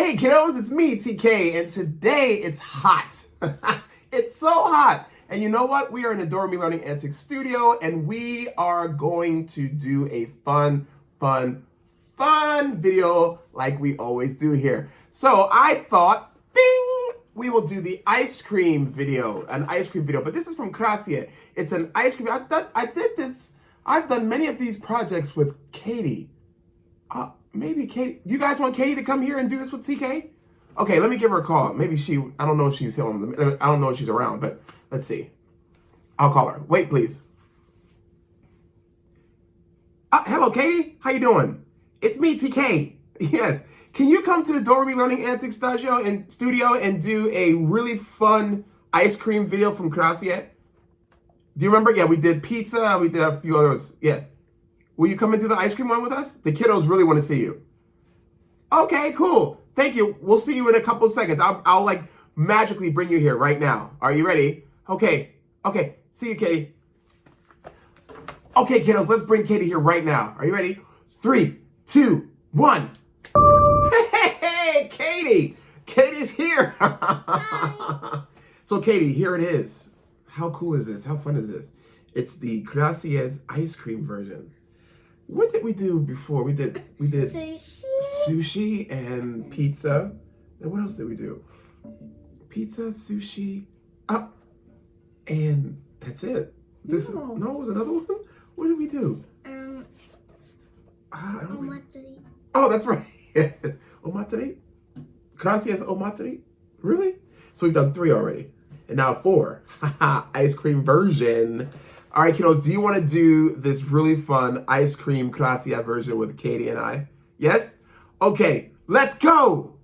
Hey kiddos, it's me, TK, and today it's hot. It's so hot. And you know what? We are in Adore Me Learning Antics studio, and we are going to do a fun video like we always do here. So I thought, bing, we will do the ice cream video, but this is from KRACIE. It's an ice cream. I've done many of these projects with Katie. Maybe Katie, you guys want Katie to come here and do this with TK? Okay, let me give her a call. Maybe I don't know if she's home. I don't know if she's around, but let's see. I'll call her. Wait, please. Hello, Katie. How you doing? It's me, TK. Yes. Can you come to the Adore Me Learning Antics studio and do a really fun ice cream video from KRACIE? Do you remember? Yeah, we did pizza. We did a few others. Yeah. Will you come and do the ice cream one with us? The kiddos really want to see you. Okay, cool. Thank you. We'll see you in a couple of seconds. I'll like magically bring you here right now. Are you ready? Okay. See you, Katie. Okay, kiddos, let's bring Katie here right now. Are you ready? 3, 2, 1. Hey, Katie. Katie's here. So, Katie, here it is. How cool is this? How fun is this? It's the KRACIE's ice cream version. What did we do before? We did sushi and pizza. And what else did we do? Pizza, sushi, and that's it. No, it was another one. What did we do? Omatsuri. Oh, that's right. Omatsuri. KRACIE's Omatsuri. Really? So we've done 3 already, and now 4. Ice cream version. All right, kiddos, do you want to do this really fun ice cream KRACIE version with Katie and I? Yes? Okay, let's go.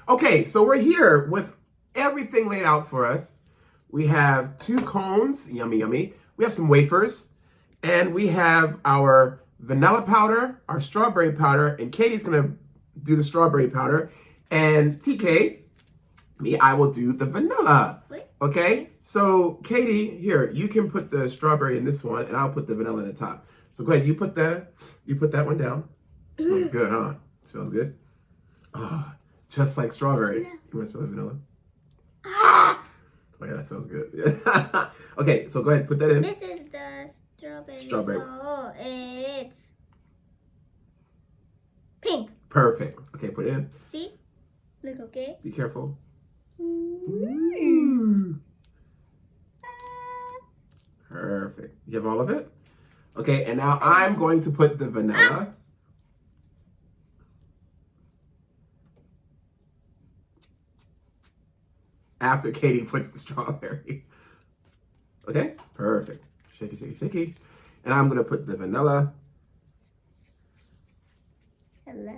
Okay, so we're here with everything laid out for us. We have 2 cones, yummy, yummy. We have some wafers, and we have our vanilla powder, our strawberry powder, and Katie's gonna do the strawberry powder, and TK, I will do the vanilla. Okay? So, Katie, here, you can put the strawberry in this one, and I'll put the vanilla in the top. So go ahead, you put that one down. Smells good, huh? Smells good? Oh, just like strawberry. You want to smell the vanilla? Oh yeah, that smells good. Okay, so go ahead, put that in. This is the strawberry. So it's pink. Perfect. Okay, put it in. See? Look, okay? Be careful. Perfect. You have all of it? Okay, and now I'm going to put the vanilla. After Katie puts the strawberry. Okay, perfect. Shaky, shaky, shaky. And I'm going to put the vanilla. Hello.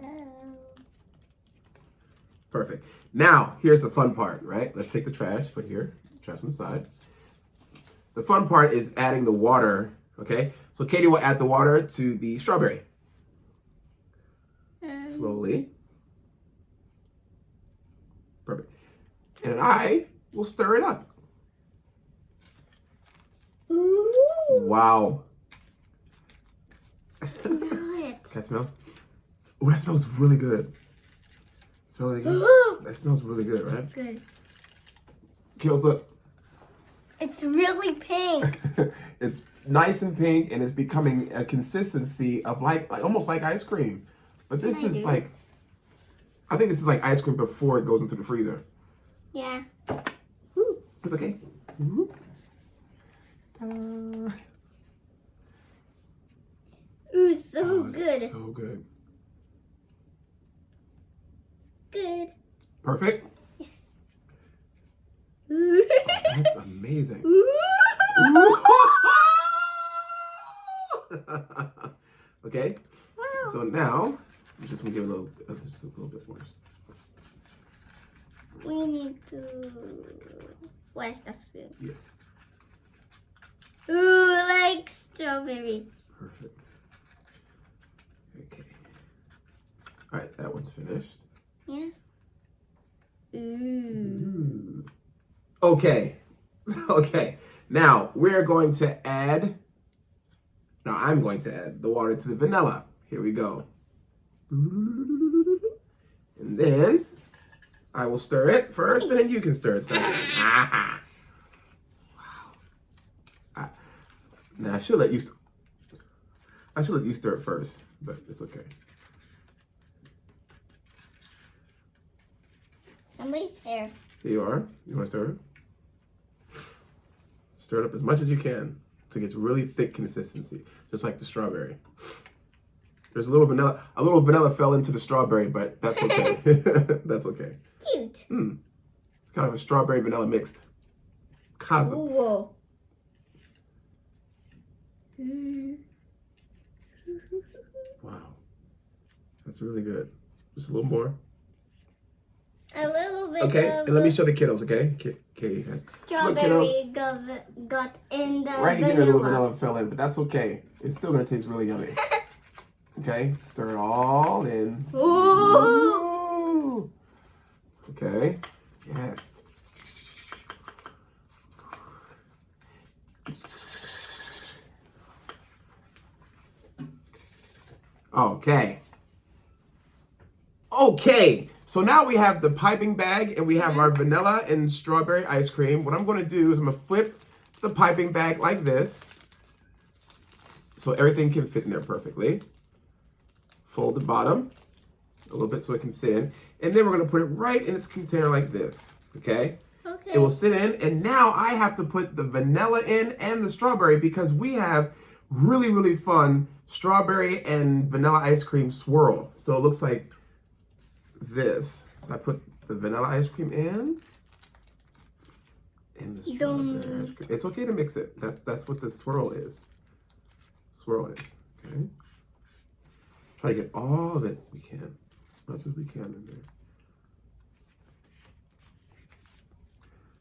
Perfect. Now, here's the fun part, right? Let's take the trash, put here, trash on the side. The fun part is adding the water, okay? So Katie will add the water to the strawberry. Slowly. Perfect. And I will stir it up. Ooh. Wow. Smell it. Can I smell? Oh, that smells really good. Smell it again? That smells really good, right? Good. Kiddos, look. It's really pink. It's nice and pink, and it's becoming a consistency of like almost like ice cream. But this is like, I think this is like ice cream before it goes into the freezer. Yeah. It's okay. Ooh, so good. So good. Good. Perfect? Yes. Oh, that's amazing. Okay. Wow. So now, I'm just gonna give just a little bit more. We need to wash the spoon. Yes. Ooh, like strawberry. Perfect. Okay. All right, that one's finished. Yes. Ooh. Okay. Okay. Now we're going to add. Now I'm going to add the water to the vanilla. Here we go. And then I will stir it first, and then you can stir it second. Wow. Now I should let you stir it first, but it's okay. Somebody's there. Here you are. You want to stir it? Stir it up as much as you can so it gets really thick consistency, just like the strawberry. There's a little vanilla fell into the strawberry, but that's okay. That's okay. Cute. It's kind of a strawberry vanilla mixed. Whoa. Wow. That's really good. Just a little more. A little bit. Okay, of and let me show the kiddos, okay? Katie. strawberry got in the Right vanilla. here, a little vanilla fell in, but that's okay. It's still gonna taste really yummy. Okay, stir it all in. Ooh. Okay, yes. Okay. Okay, so now we have the piping bag and we have our vanilla and strawberry ice cream. What I'm gonna do is I'm gonna flip the piping bag like this so everything can fit in there perfectly. Fold the bottom a little bit so it can sit in. And then we're gonna put it right in its container like this, okay? Okay. It will sit in, and now I have to put the vanilla in and the strawberry because we have really, really fun strawberry and vanilla ice cream swirl. So it looks like this. So I put the vanilla ice cream in and the strawberry ice cream. It's okay to mix it. That's what the swirl is. Swirl is, okay? Try to get all of it we can, as much as we can in there.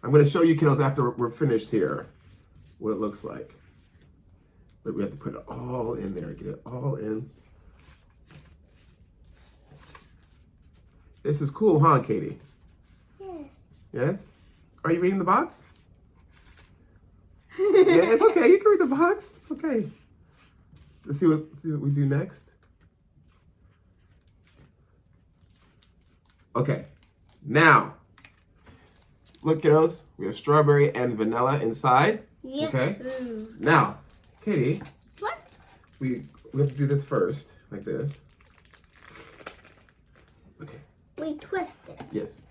I'm going to show you kiddos after we're finished here what it looks like. But we have to put it all in there, get it all in. This is cool, huh, Katie? Yes. Yes? Are you reading the box? Yeah, it's okay. You can read the box. It's okay. Let's see what we do next. Okay. Now, look, kiddos. We have strawberry and vanilla inside. Yes. Okay. Now, Katie. What? We have to do this first, like this. Okay. We twist it. Yes.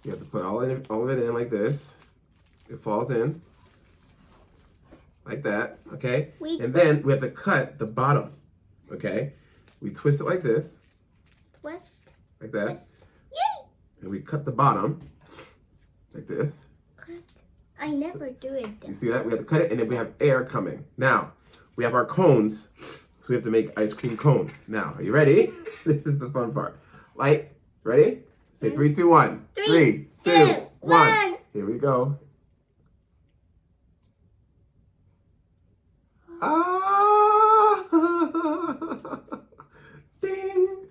You have to put all of it in like this. It falls in. Like that, okay? And then we have to cut the bottom, okay? We twist it like this. Twist. Like that. Twist. Yay! And we cut the bottom like this. Cut. I never do it though. You see that? We have to cut it, and then we have air coming. Now, we have our cones, so we have to make ice cream cone. Now, are you ready? This is the fun part. Light, ready? Say 3, 2, 1. 3, 2, 1. Here we go. Ah! Ding!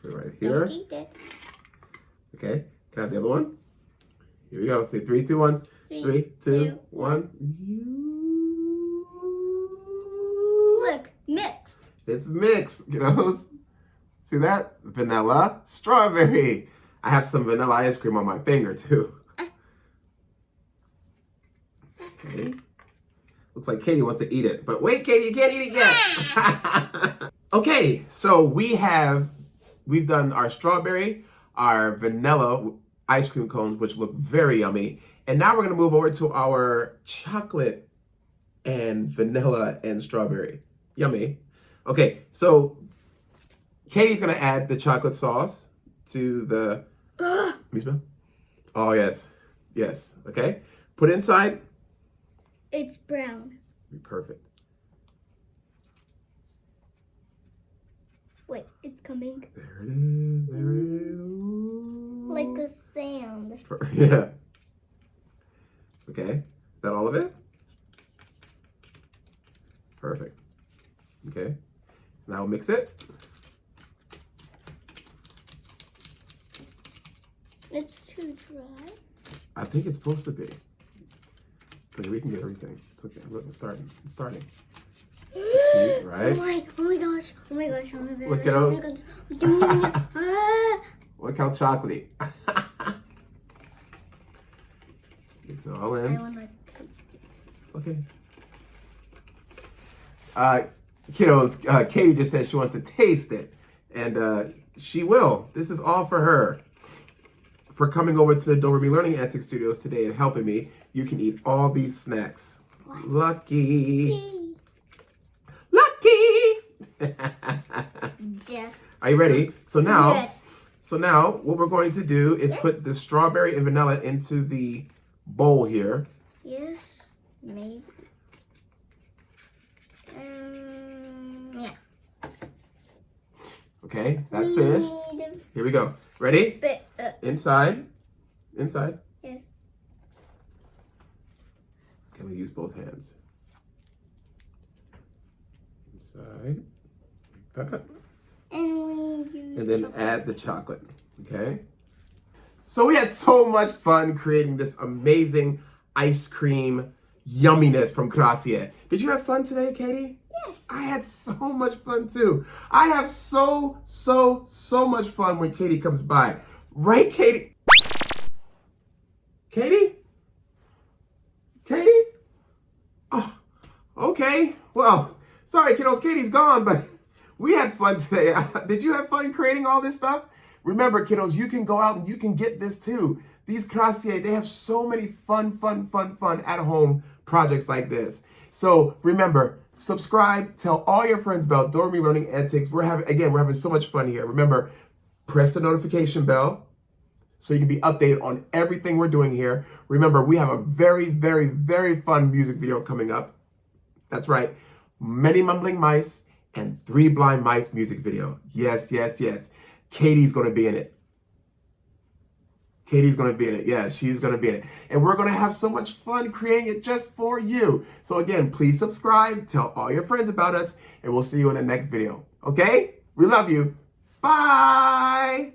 Put it right here. Okay, can I have the other one? Here we go. Say 3, 2, 1. 3, 2, 1. Look, mixed. It's mixed, kiddos. See that? Vanilla, strawberry. I have some vanilla ice cream on my finger too. Okay. Looks like Katie wants to eat it. But wait, Katie, you can't eat it yet. Okay, so we've done our strawberry, our vanilla ice cream cones, which look very yummy. And now we're gonna move over to our chocolate and vanilla and strawberry. Yummy. Okay, so Katie's gonna add the chocolate sauce to the, let me smell. Oh, yes. Yes, okay. Put it inside. It's brown. Perfect. Wait, it's coming. There it is. There it is. Ooh. Like a sound. Yeah. Okay. Is that all of it? Perfect. Okay. Now we'll mix it. It's too dry. I think it's supposed to be. Because we can get everything. It's okay. Look, it's starting. It's starting. cute, right? Oh my gosh. Oh my gosh. Oh my gosh. Look at Oh those. my gosh. Ah. Look how chocolatey. Mix it all I in. want to taste it. Okay. Kiddos, Katie just said she wants to taste it. And she will. This is all for her. For coming over to Don't Worry Learning Antics Studios today and helping me. You can eat all these snacks. What? Lucky. Lucky. Yes. Are you ready? So now, Yes. what we're going to do is put the strawberry and vanilla into the bowl here. Yes. Maybe. Yeah. Okay, that's finished. Here we go. Ready? Inside. Inside. Yes. Can we use both hands? Inside. Like that. And then add the chocolate. Okay? So we had so much fun creating this amazing ice cream yumminess from KRACIE. Did you have fun today, Katie? Yes. I had so much fun too. I have so much fun when Katie comes by. Right, Katie? Katie? Katie? Oh, okay. Well, sorry, kiddos. Katie's gone, but we had fun today. Did you have fun creating all this stuff? Remember, kiddos, you can go out and you can get this too. These KRACIE, they have so many fun at-home projects like this. So remember, subscribe, tell all your friends about Don't Worry Learning Antics. We're having so much fun here. Remember, press the notification bell so you can be updated on everything we're doing here. Remember, we have a very fun music video coming up. That's right, Many Mumbling Mice and 3 Blind Mice music video. Yes. Katie's gonna be in it. Katie's gonna be in it. Yeah, she's gonna be in it. And we're gonna have so much fun creating it just for you. So again, please subscribe, tell all your friends about us, and we'll see you in the next video. Okay? We love you. Bye!